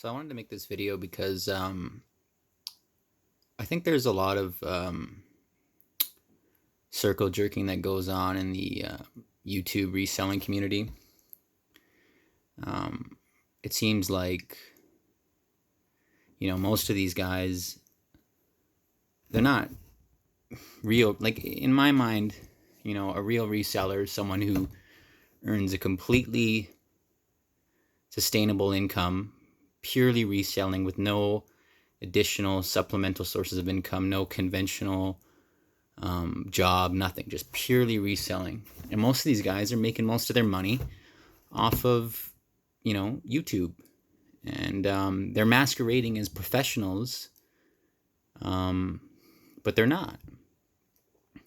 So I wanted to make this video because I think there's a lot of circle jerking that goes on in the YouTube reselling community. It seems like, most of these guys, they're not real. Like, in my mind, a real reseller is someone who earns a completely sustainable income, purely reselling with no additional supplemental sources of income, no conventional job, nothing, just purely reselling. And most of these guys are making most of their money off of, YouTube. And they're masquerading as professionals, but they're not.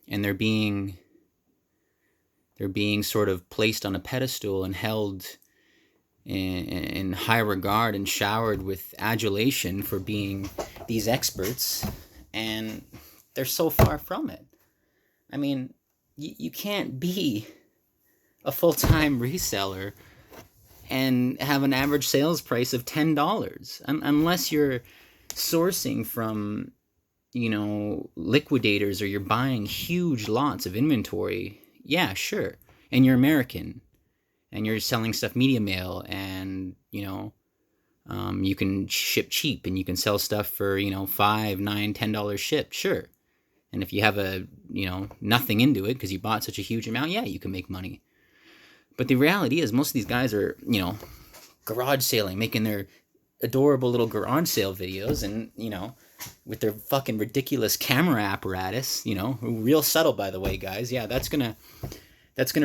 And they're being sort of placed on a pedestal and held in high regard and showered with adulation for being these experts, and they're so far from it. I mean, you can't be a full-time reseller and have an average sales price of $10 unless you're sourcing from, liquidators, or you're buying huge lots of inventory. Yeah, sure. And you're American and you're selling stuff media mail, and you can ship cheap and you can sell stuff for $5, $9, $10 shipped, sure. And if you have nothing into it because you bought such a huge amount, yeah, you can make money. But the reality is most of these guys are garage sailing, making their adorable little garage sale videos, and with their fucking ridiculous camera apparatus, real subtle, by the way, guys. Yeah, that's gonna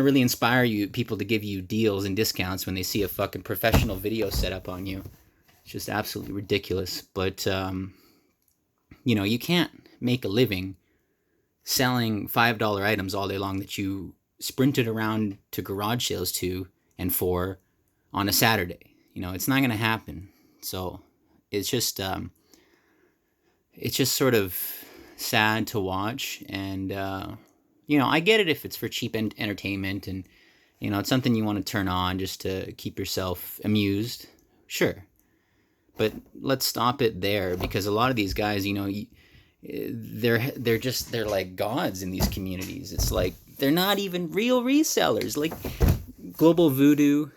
really inspire people to give you deals and discounts when they see a fucking professional video set up on you. It's just absolutely ridiculous. But you can't make a living selling $5 items all day long that you sprinted around to garage sales to and for on a Saturday. It's not going to happen. So it's just sort of sad to watch. And I get it if it's for cheap entertainment, and it's something you want to turn on just to keep yourself amused. Sure. But let's stop it there, because a lot of these guys, they're like gods in these communities. It's like they're not even real resellers. Like Global Voodoo,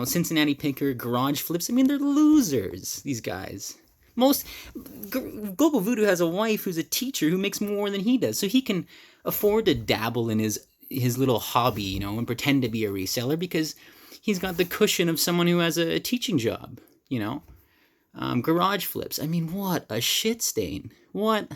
Cincinnati Pinker, Garage Flips. I mean, they're losers, these guys. Global Voodoo has a wife who's a teacher who makes more than he does, so he can afford to dabble in his little hobby, and pretend to be a reseller because he's got the cushion of someone who has a teaching job. Garage Flips. I mean, what a shit stain. What?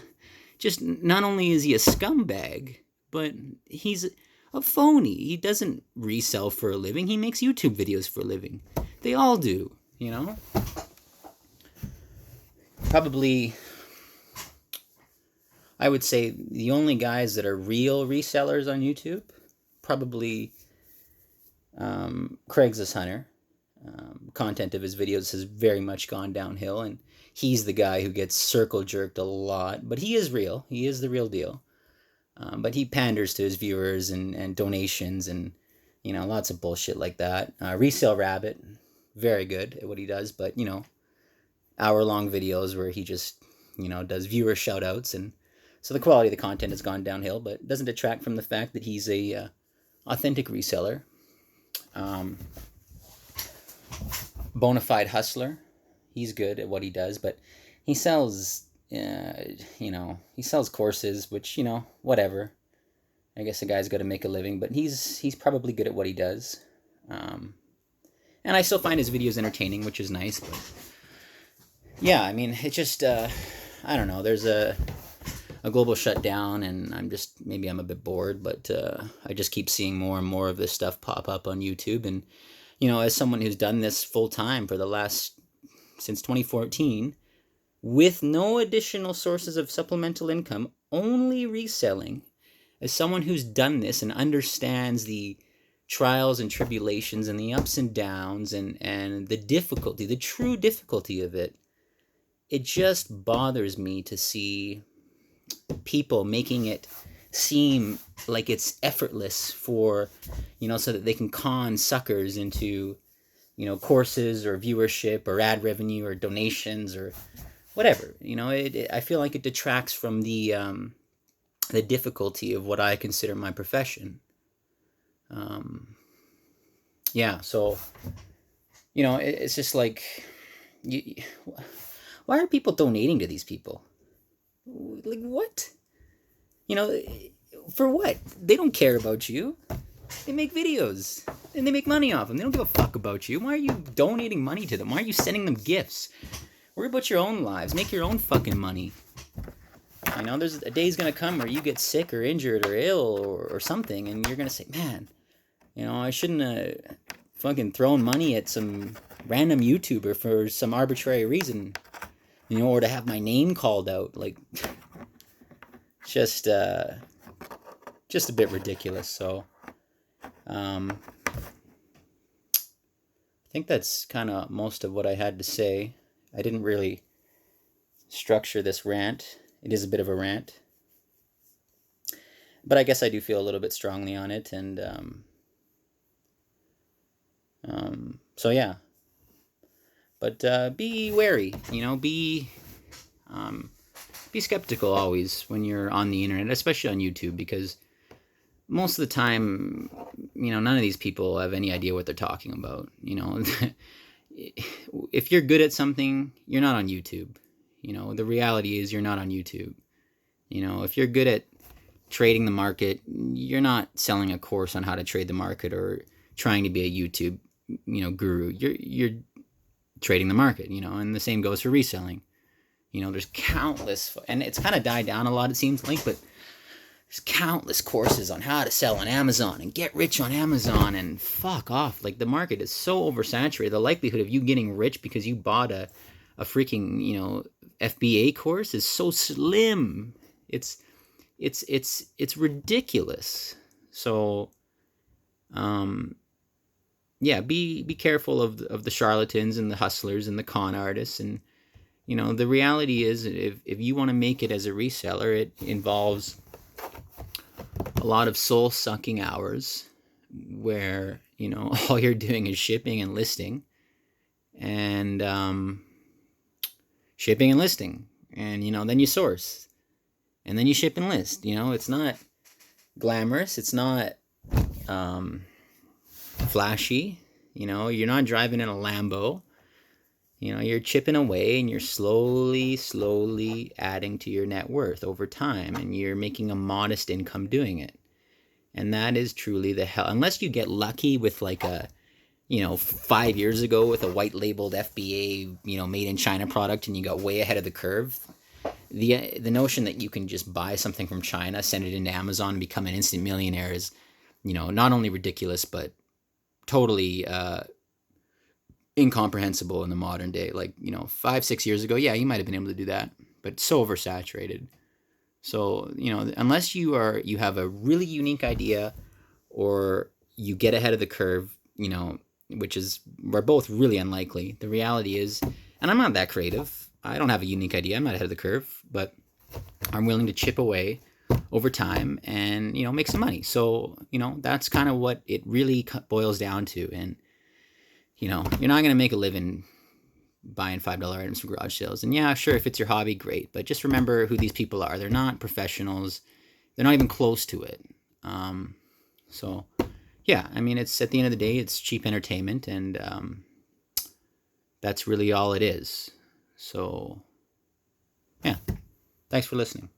Just not only is he a scumbag, but he's a phony. He doesn't resell for a living. He makes YouTube videos for a living. They all do, Probably, I would say the only guys that are real resellers on YouTube, probably Craigslist Hunter. Content of his videos has very much gone downhill, and he's the guy who gets circle jerked a lot, but he is real. He is the real deal. But he panders to his viewers and donations and, lots of bullshit like that. Resale Rabbit, very good at what he does, but, hour-long videos where he just, does viewer shout-outs, and so the quality of the content has gone downhill, but it doesn't detract from the fact that he's a authentic reseller. Bona fide hustler. He's good at what he does, but he sells, he sells courses, which, whatever. I guess a guy's got to make a living, but he's probably good at what he does. And I still find his videos entertaining, which is nice, but yeah, I mean, it just, I don't know, there's a global shutdown, and maybe I'm a bit bored, but I just keep seeing more and more of this stuff pop up on YouTube, and as someone who's done this full time since 2014, with no additional sources of supplemental income, only reselling, as someone who's done this and understands the trials and tribulations and the ups and downs and the difficulty, the true difficulty of it, it just bothers me to see people making it seem like it's effortless for, so that they can con suckers into courses or viewership or ad revenue or donations or whatever. I feel like it detracts from the difficulty of what I consider my profession. Yeah, so it's just like, you, why are people donating to these people? Like, what? For what? They don't care about you. They make videos and they make money off them. They don't give a fuck about you. Why are you donating money to them? Why are you sending them gifts? Worry about your own lives. Make your own fucking money. There's a day's gonna come where you get sick or injured or ill or something, and you're gonna say, man, I shouldn't have fucking thrown money at some random YouTuber for some arbitrary reason, or to have my name called out. Like, just a bit ridiculous. So, I think that's kind of most of what I had to say. I didn't really structure this rant. It is a bit of a rant, but I guess I do feel a little bit strongly on it, and so yeah. But be wary, be skeptical always when you're on the internet, especially on YouTube, because most of the time, none of these people have any idea what they're talking about. If you're good at something, you're not on YouTube. The reality is you're not on YouTube. If you're good at trading the market, you're not selling a course on how to trade the market or trying to be a YouTube, guru. You're trading the market, and the same goes for reselling. There's countless, and it's kind of died down a lot, it seems like, but there's countless courses on how to sell on Amazon and get rich on Amazon, and fuck off. Like, the market is so oversaturated. The likelihood of you getting rich because you bought a freaking, FBA course is so slim. It's ridiculous. So, yeah, be careful of the charlatans and the hustlers and the con artists. And, the reality is, if you want to make it as a reseller, it involves a lot of soul-sucking hours where, all you're doing is shipping and listing. And shipping and listing, and then you source, and then you ship and list. It's not glamorous, it's not flashy. You're not driving in a Lambo. You're chipping away, and you're slowly adding to your net worth over time, and you're making a modest income doing it. And that is truly the hell, unless you get lucky with like a 5 years ago with a white labeled FBA, made in China product, and you got way ahead of the curve. The notion that you can just buy something from China, send it into Amazon, and become an instant millionaire is, not only ridiculous, but totally incomprehensible in the modern day. Like, 5-6 years ago, yeah, you might have been able to do that, but so oversaturated. So, unless you have a really unique idea, or you get ahead of the curve, which we're both really unlikely. The reality is, and I'm not that creative. I don't have a unique idea. I'm not ahead of the curve, but I'm willing to chip away over time and, make some money. So, that's kind of what it really boils down to. And, you're not going to make a living buying $5 items from garage sales. And yeah, sure, if it's your hobby, great. But just remember who these people are. They're not professionals. They're not even close to it. So yeah, it's, at the end of the day, it's cheap entertainment, and that's really all it is. So yeah, thanks for listening.